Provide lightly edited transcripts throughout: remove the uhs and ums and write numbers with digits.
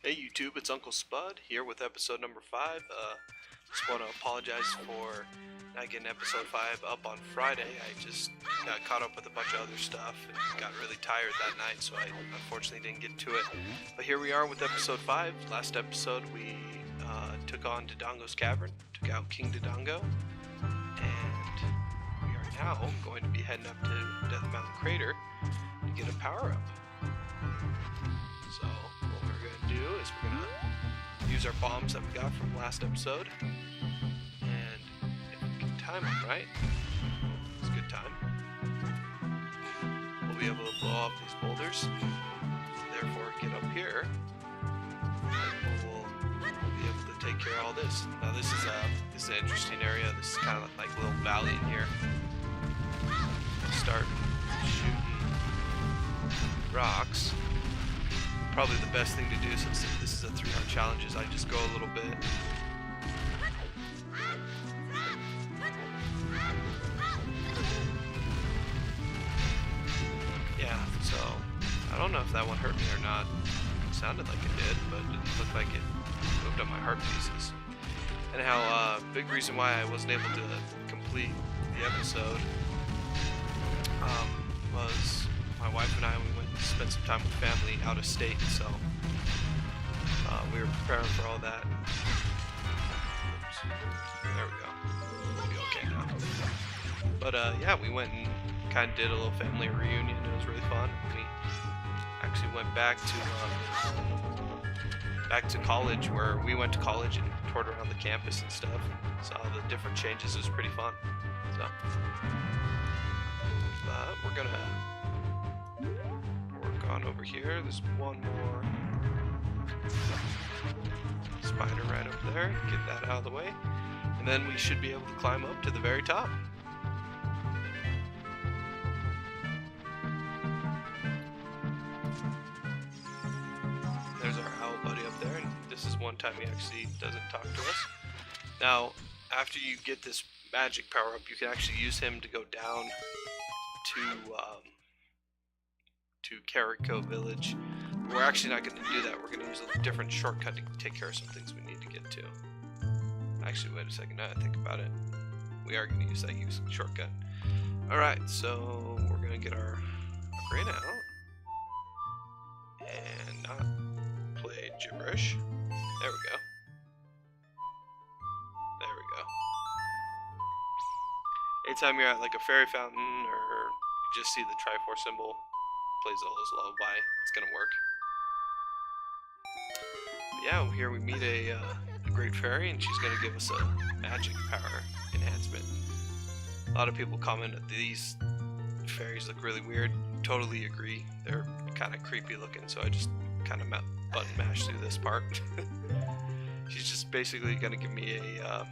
Hey YouTube, it's Uncle Spud here with episode number 5. Just want to apologize for not getting episode 5 up on Friday. I just got caught up with a bunch of other stuff and got really tired that night, so I unfortunately didn't get to it. But here we are with episode 5. Last episode we took on Dodongo's Cavern, took out King Dodongo, and we are now going to be heading up to Death Mountain Crater to get a power-up. So what we're going to do is we're going to use our bombs that we got from last episode, and if we can time them right, it's a good time, we'll be able to blow off these boulders, therefore get up here, and we'll be able to take care of all this. Now this is an interesting area. This is kind of like a little valley in here. Start shooting rocks. Probably the best thing to do, since this is a 3-hour challenge, is I just go a little bit. Yeah, so I don't know if that one hurt me or not. It sounded like it did, but it didn't look like it moved up my heart pieces. Anyhow, big reason why I wasn't able to complete the episode was my wife and I, we went to spend some time with family out of state, so we were preparing for all that. Oops. There we go. We'll be okay now. But yeah, we went and kind of did a little family reunion. It was really fun. We actually went back to college, where we went to college and toured around the campus and stuff. Saw the different changes. It was pretty fun. So we're gonna work on over here. There's one more spider right up there. Get that out of the way, and then we should be able to climb up to the very top. There's our owl buddy up there, and this is one time he actually doesn't talk to us. Now, after you get this magic power up, you can actually use him to go down to Carrico Village. We're actually not going to do that. We're going to use a different shortcut to take care of some things we need to get to. Actually, wait a second. Now I think about it, we are going to use that shortcut. Alright, so we're going to get our ocarina out and not play gibberish. There we go. There we go. Anytime you're at like a fairy fountain, or you just see the Triforce symbol, plays Zola's Lullaby, it's gonna work. But yeah, here we meet a great fairy, and she's gonna give us a magic power enhancement. A lot of people comment that these fairies look really weird. Totally agree. They're kind of creepy looking, so I just kind of button mash through this part. She's just basically gonna give me a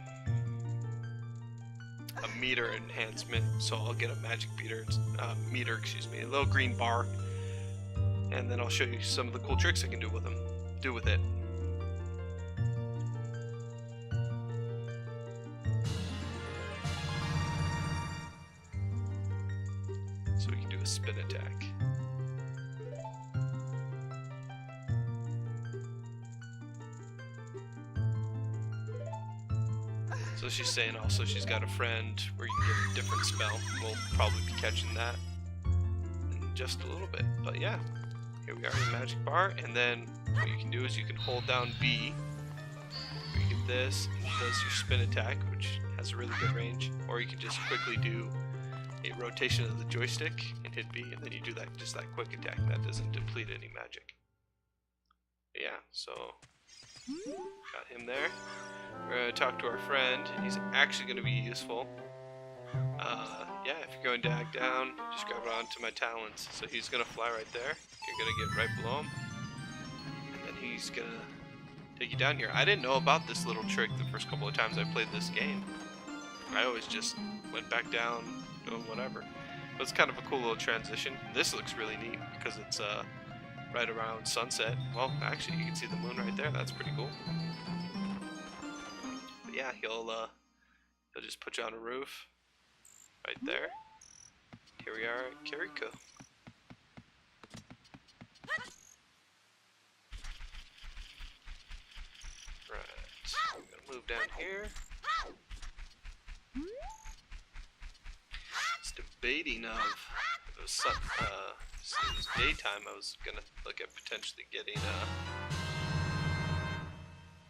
meter enhancement, so I'll get a magic meter, excuse me, a little green bar, and then I'll show you some of the cool tricks I can do with it. So we can do a spin attack. So she's saying also she's got a friend where you can get a different spell. We'll probably be catching that in just a little bit. But yeah, here we are in the magic bar, and then what you can do is you can hold down B, where you get this, and it does your spin attack, which has a really good range, or you can just quickly do a rotation of the joystick and hit B, and then you do that, just that quick attack. That doesn't deplete any magic. But yeah, so got him there. We're going to talk to our friend, and he's actually going to be useful. Yeah, if you're going dag down, just grab it onto my talons. So he's going to fly right there. You're going to get right below him, and then he's going to take you down here. I didn't know about this little trick the first couple of times I played this game. I always just went back down, doing whatever. But it's kind of a cool little transition. This looks really neat because it's right around sunset. Well, actually, you can see the moon right there. That's pretty cool. But yeah, he'll just put you on a roof right there. Here we are at Carrico. move down here. It's debating of if it was since it was daytime, I was gonna look at potentially getting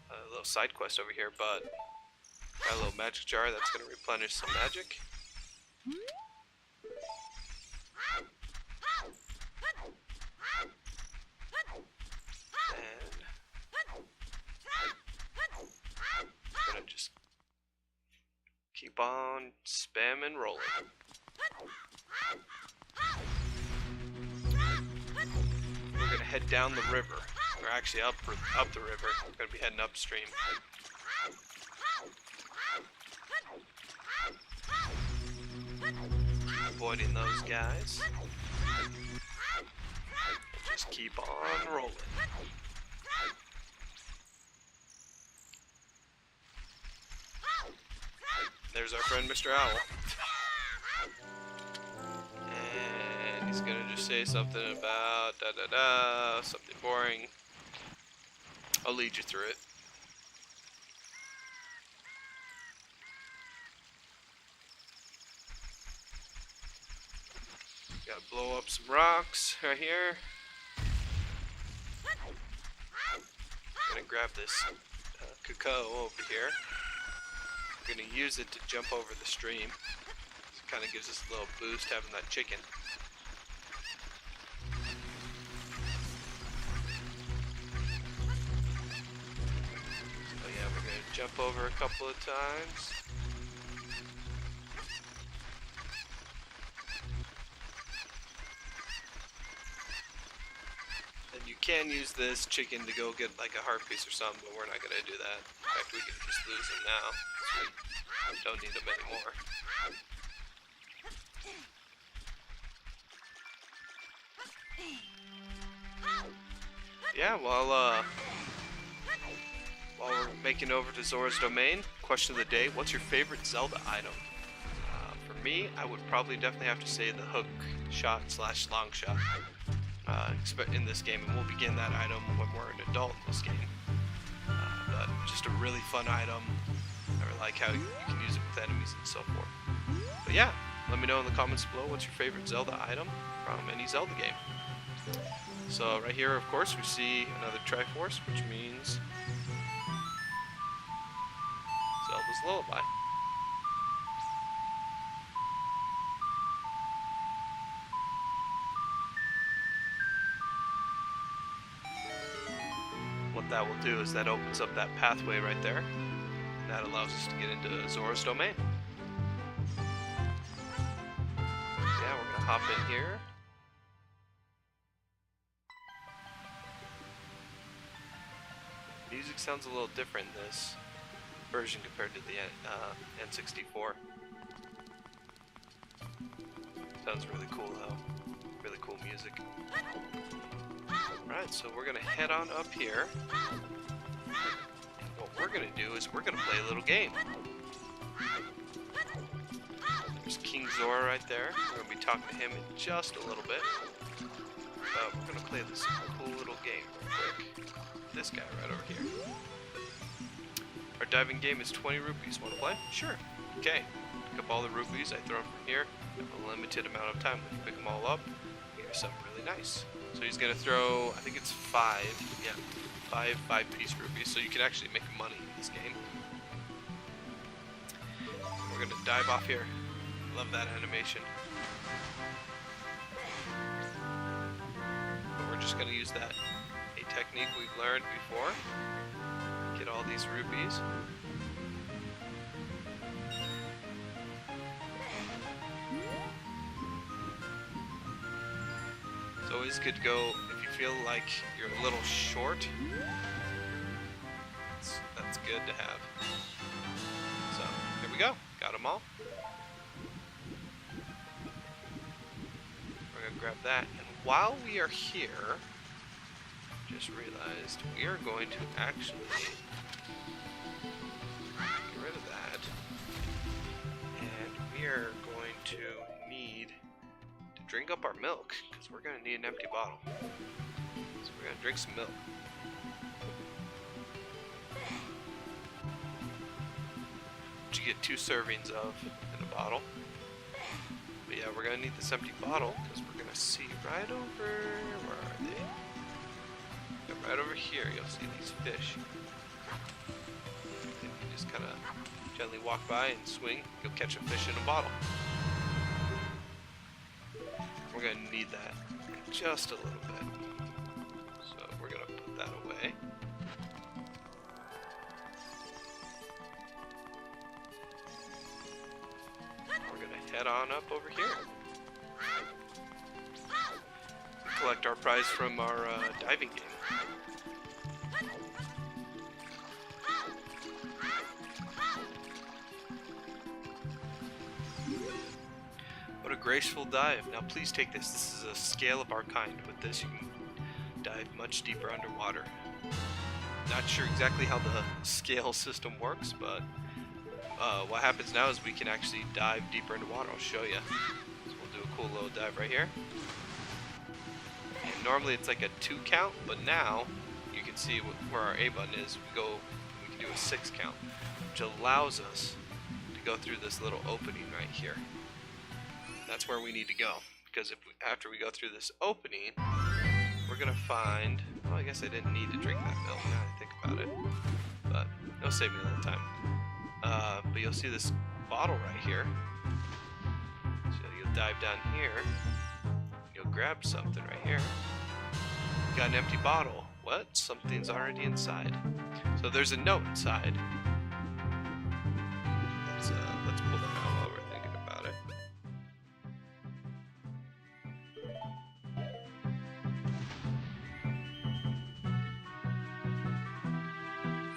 a little side quest over here, but got a little magic jar that's gonna replenish some magic. And I'm gonna just keep on spamming rolling. We're gonna head down the river. We're actually up the river. We're gonna be heading upstream. Avoiding those guys. Just keep on rolling. There's our friend Mr. Owl. And he's gonna just say something about da-da-da, something boring. I'll lead you through it. Gotta blow up some rocks right here. Gonna grab this cacao over here. We're gonna use it to jump over the stream. It kind of gives us a little boost having that chicken. So yeah, we're gonna jump over a couple of times. And you can use this chicken to go get like a heart piece or something, but we're not gonna do that. In fact, we can just lose him now. We don't need him anymore. Yeah, while we're making over to Zora's Domain, question of the day: what's your favorite Zelda item? For me, I would probably definitely have to say the hook shot / long shot. In this game, and we'll begin that item when we're an adult in this game. But just a really fun item. I really like how you can use it with enemies and so forth. But yeah, let me know in the comments below what's your favorite Zelda item from any Zelda game. So right here, of course, we see another Triforce, which means Zelda's Lullaby. What that will do is that opens up that pathway right there, and that allows us to get into Zora's Domain. Yeah, we're gonna hop in here. Music sounds a little different in this version compared to the N64. Sounds really cool though. Really cool music. Alright, so we're gonna head on up here. And what we're gonna do is we're gonna play a little game. There's King Zora right there. We're gonna be talking to him in just a little bit. But we're gonna play this cool little game real quick. This guy right over here. Our diving game is 20 rupees. Wanna play? Sure. Okay. Pick up all the rupees. I throw them from here. We have a limited amount of time. If you pick them all up, you get something really nice. So he's gonna throw, I think it's 5, yeah, 5-piece rupees, so you can actually make money in this game. We're gonna dive off here. Love that animation. But we're just gonna use a technique we've learned before. Get all these rupees. It's always good to go if you feel like you're a little short. That's good to have. So here we go. Got them all. We're gonna grab that, and while we are here, just realized we are going to actually get rid of that, and we are going to need to drink up our milk, because we're going to need an empty bottle. So we're going to drink some milk. which you get 2 servings of in a bottle. But yeah, we're gonna need this empty bottle because we're gonna see right over. Where are they? Yeah, right over here, you'll see these fish. If you just kind of gently walk by and swing, you'll catch a fish in a bottle. We're gonna need that in just a little bit. So we're gonna put that away. We're gonna head on up over here. Collect our prize from our diving game. What a graceful dive. Now please take this. This is a scale of our kind. With this you can dive much deeper underwater. Not sure exactly how the scale system works, but what happens now is we can actually dive deeper into water. I'll show you. So we'll do a cool little dive right here. And normally it's like a 2 count, but now you can see where our A button is. We can do a 6 count, which allows us to go through this little opening right here. That's where we need to go, because after we go through this opening, we're gonna find. Well, I guess I didn't need to drink that milk now I think about it, but it'll save me a little time. But you'll see this bottle right here. So you'll dive down here. You'll grab something right here. You got an empty bottle. What? Something's already inside. So there's a note inside. Let's pull that out while we're thinking about it.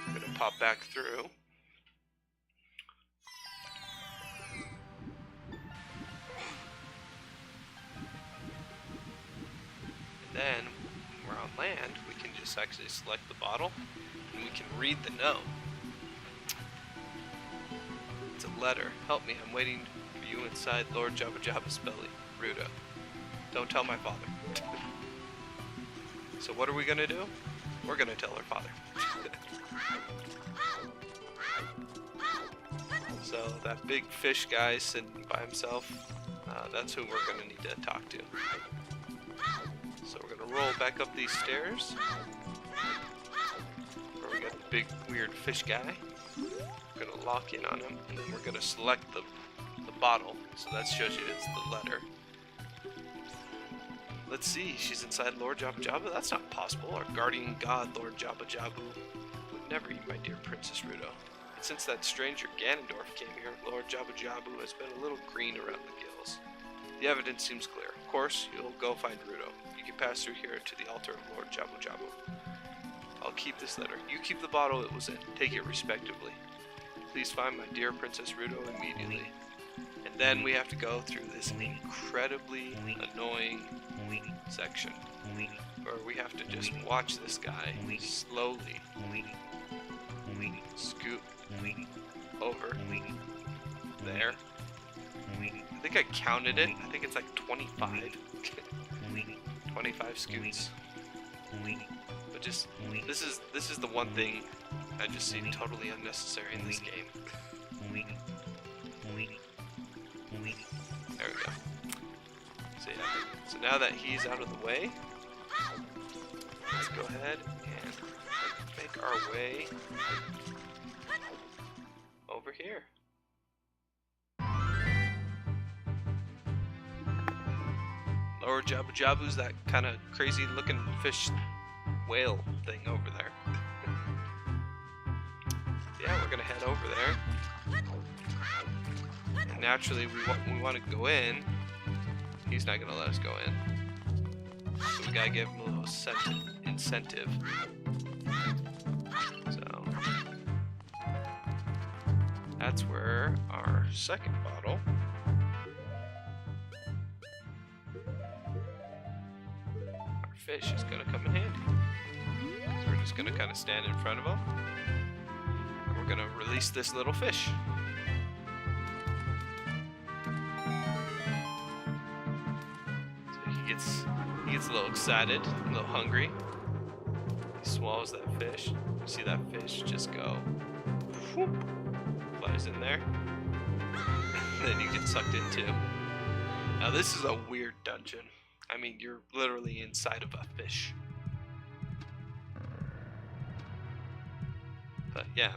I'm gonna pop back through. Then, when we're on land, we can just actually select the bottle, and we can read the note. It's a letter. Help me, I'm waiting for you inside Lord Jabba Jabba's belly. Ruda. Don't tell my father. So what are we gonna do? We're gonna tell our father. So that big fish guy sitting by himself, that's who we're gonna need to talk to. So we're gonna roll back up these stairs. Where we got the big weird fish guy. We're gonna lock in on him, and then we're gonna select the bottle. So that shows you it's the letter. Let's see, she's inside Lord Jabba Jabba? That's not possible. Our guardian god, Lord Jabba Jabba, would never eat my dear Princess Rudo. And since that stranger Gannondorf came here, Lord Jabba Jabba has been a little green around the gills. The evidence seems clear. Of course, you'll go find Rudo. You can pass through here to the altar of Lord Jabba Jabba. I'll keep this letter. You keep the bottle it was in. Take it respectively. Please find my dear Princess Rudo immediately. And then we have to go through this incredibly annoying section where we have to just watch this guy slowly scoot over there. I think I counted it. I think it's like 25. 25 scoots. But just this is the one thing I just see totally unnecessary in this game. There we go. So yeah. So now that he's out of the way, let's go ahead and make our way over here. Lord Jabba Jabba's that kind of crazy looking fish whale thing over there. Yeah, we're gonna head over there. And naturally, we want to go in. He's not gonna let us go in. So we gotta give him a little incentive. So that's where our second bottle. Fish is going to come in handy. So we're just going to kind of stand in front of him. And we're going to release this little fish. So he gets a little excited, a little hungry. He swallows that fish. You see that fish just go whoop, flies in there. Then you get sucked into. Now this is a weird dungeon. I mean, you're literally inside of a fish. But yeah.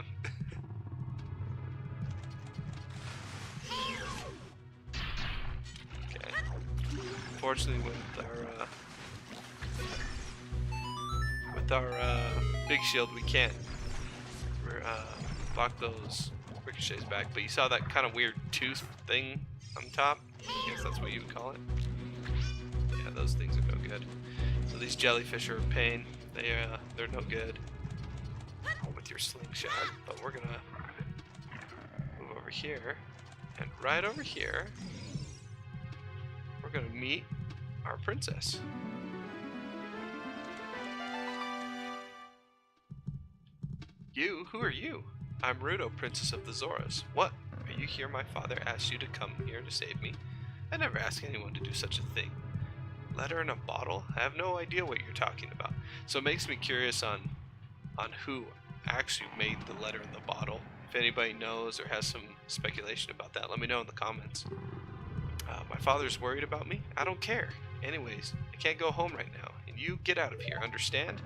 Okay. Unfortunately, with our big shield, we can't block those ricochets back. But you saw that kind of weird tooth thing on top. I guess that's what you would call it. Yeah, those things are no good. So these jellyfish are a pain. They're no good with your slingshot. But we're gonna move over here, and right over here, we're gonna meet our princess. You? Who are you? I'm Ruto, Princess of the Zoras. What? Are you here? My father asked you to come here to save me. I never asked anyone to do such a thing. Letter in a bottle? I have no idea what you're talking about. So it makes me curious on who actually made the letter in the bottle. If anybody knows or has some speculation about that, let me know in the comments. My father's worried about me? I don't care. Anyways, I can't go home right now, and you get out of here, understand?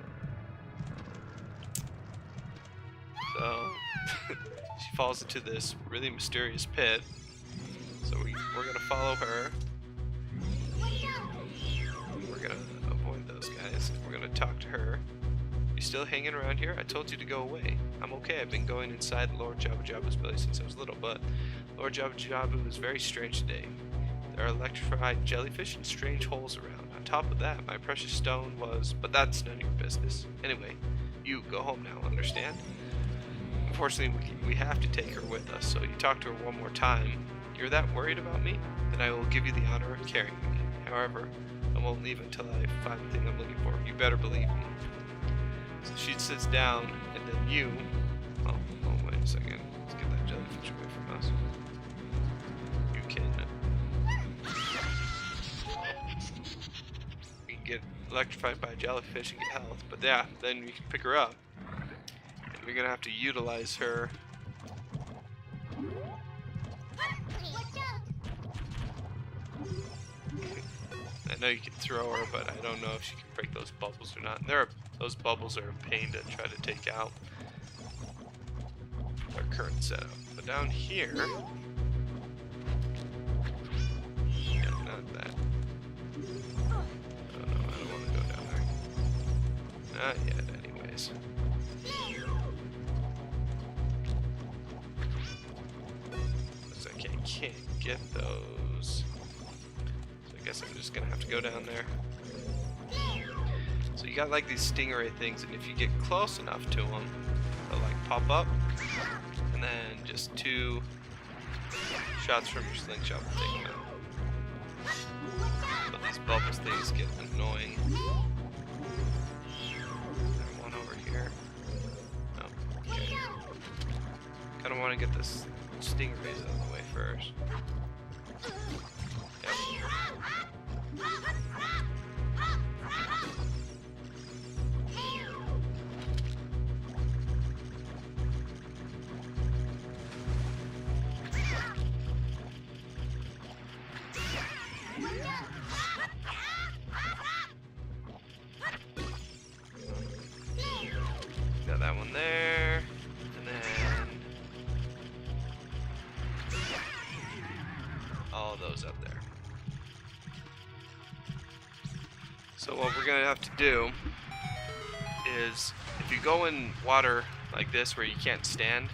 So, she falls into this really mysterious pit. So we're going to follow her. We're going to avoid those guys. We're going to talk to her. You still hanging around here? I told you to go away. I'm okay. I've been going inside Lord Jabu Jabu's belly since I was little, but Lord Jabu Jabu is very strange today. There are electrified jellyfish and strange holes around. On top of that, my precious stone was... But that's none of your business. Anyway, you go home now, understand? Unfortunately, we have to take her with us, so you talk to her one more time. You're that worried about me? Then I will give you the honor of carrying me. However, I won't leave until I find the thing I'm looking for. You better believe me. So she sits down, and then you... Oh, wait a second. Let's get that jellyfish away from us. You can get electrified by a jellyfish and get health, but yeah, then you can pick her up. And you're gonna have to utilize her. I know you can throw her, but I don't know if she can break those bubbles or not. Those bubbles are a pain to try to take out with our current setup. But down here, yeah, not that. Oh no, I don't want to go down there. Not yet, anyways. Looks like I can't get those. I guess I'm just gonna have to go down there. So you got like these stingray things, and if you get close enough to them, they'll like pop up, and then just 2 shots from your slingshot will take them out. But these bubbles things get annoying. There's one over here. Oh, okay. Kinda wanna get this stingrays out of the way first. Yep. Got that one there, and then all of those up there. So what we're gonna have to do is, if you go in water like this where you can't stand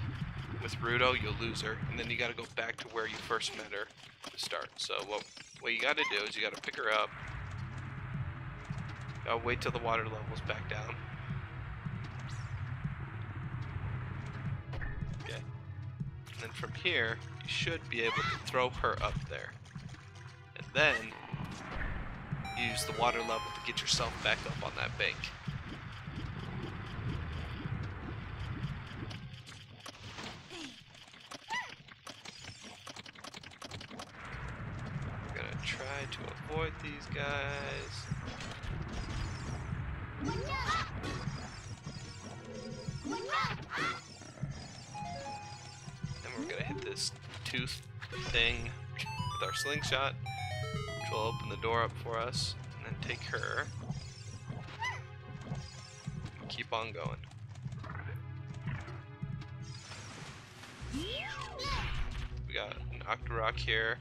with Ruto, you'll lose her, and then you gotta go back to where you first met her to start. So what you gotta do is you gotta pick her up. Gotta wait till the water level's back down. Okay. And then from here, you should be able to throw her up there. And then use the water level to get yourself back up on that bank. We're gonna try to avoid these guys. And we're gonna this tooth thing with our slingshot, which will open the door up for us, and then take her. And keep on going. We got an Octorok here,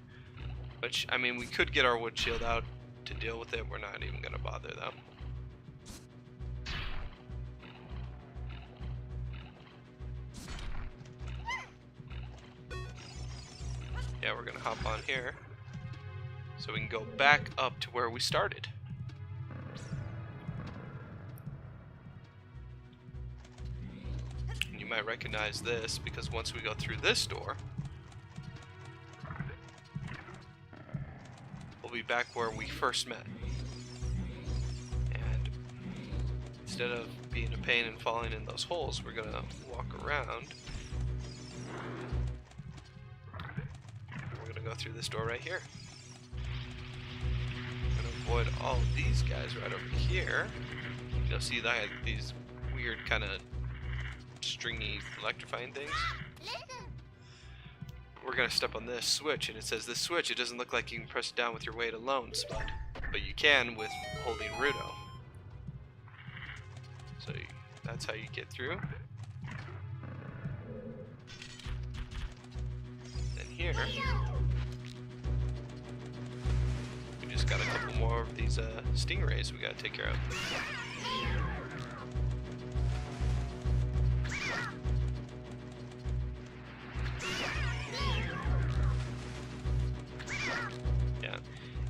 which, I mean, we could get our wood shield out to deal with it. We're not even going to bother though. Yeah, we're gonna hop on here so we can go back up to where we started. And you might recognize this because once we go through this door, we'll be back where we first met. And instead of being a pain and falling in those holes, we're gonna walk around. Go through this door right here. I'm gonna avoid all of these guys right over here. You'll see that I had these weird kind of stringy electrifying things. We're gonna step on this switch, and it says this switch, it doesn't look like you can press it down with your weight alone, Spud, but you can with holding Rudo. So that's how you get through. And here got a couple more of these stingrays we gotta take care of. Yeah,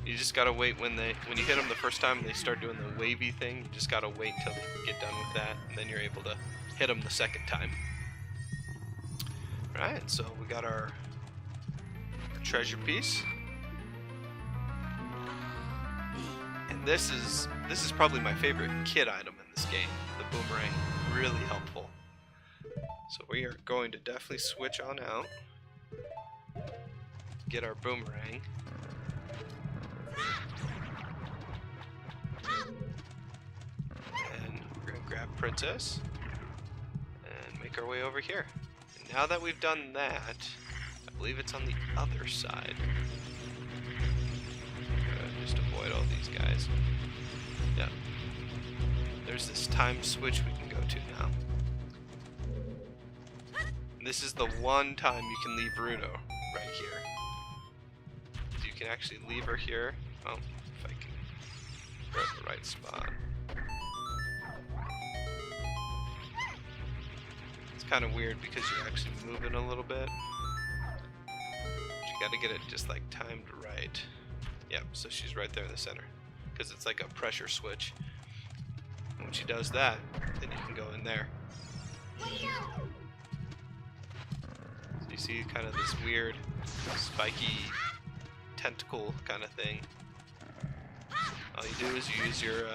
you just gotta wait when you hit them the first time and they start doing the wavy thing. You just gotta wait until they get done with that, and then you're able to hit them the second time. All right, so we got our treasure piece. This is probably my favorite kit item in this game, the boomerang. Really helpful. So we are going to definitely switch on out, get our boomerang, and we're going to grab Princess and make our way over here. And now that we've done that, I believe it's on the other side. Just avoid all these guys. Yeah. There's this time switch we can go to now. And this is the one time you can leave Rudo right here. So you can actually leave her here. Oh, if I can grab the right spot. It's kind of weird because you're actually moving a little bit. But you gotta get it just like timed right. Yep, so she's right there in the center, because it's like a pressure switch. And when she does that, then you can go in there. So you see kind of this weird, spiky tentacle kind of thing. All you do is you use your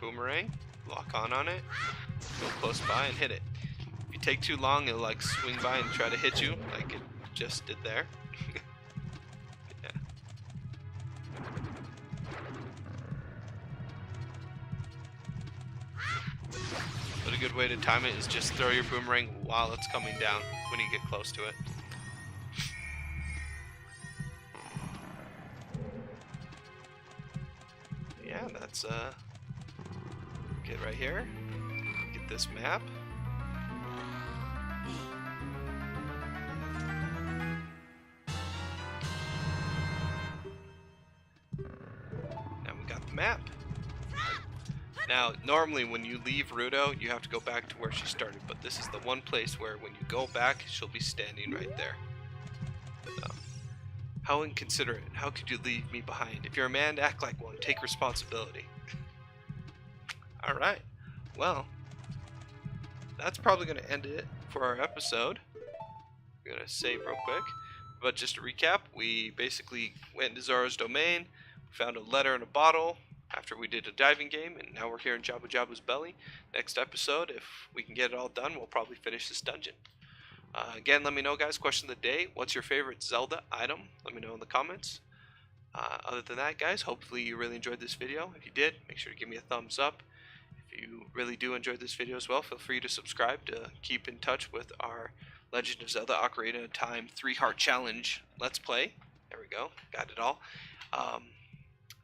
boomerang, lock on it, go close by and hit it. If you take too long, it'll like swing by and try to hit you, like it just did there. But a good way to time it is just throw your boomerang while it's coming down when you get close to it. Yeah, that's get right here. Get this map. Now we got the map. Now, normally when you leave Rudo, you have to go back to where she started, but this is the one place where when you go back, she'll be standing right there. So, how inconsiderate. How could you leave me behind? If you're a man, act like one. Take responsibility. Alright. Well, that's probably going to end it for our episode. We're going to save real quick. But just to recap, we basically went into Zora's domain, found a letter in a bottle after we did a diving game, and now we're here in Jabu Jabu's belly. Next episode, if we can get it all done, we'll probably finish this dungeon. Again, let me know, guys, question of the day, what's your favorite Zelda item? Let me know in the comments. Other than that, guys, hopefully you really enjoyed this video. If you did, make sure to give me a thumbs up. If you really do enjoy this video as well, feel free to subscribe to keep in touch with our Legend of Zelda Ocarina of Time 3-Heart Challenge Let's Play. There we go, got it all.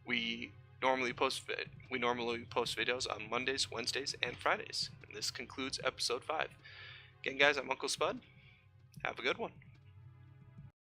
We normally post videos on Mondays, Wednesdays, and Fridays. And this concludes episode 5. Again, guys, I'm Uncle Spud. Have a good one.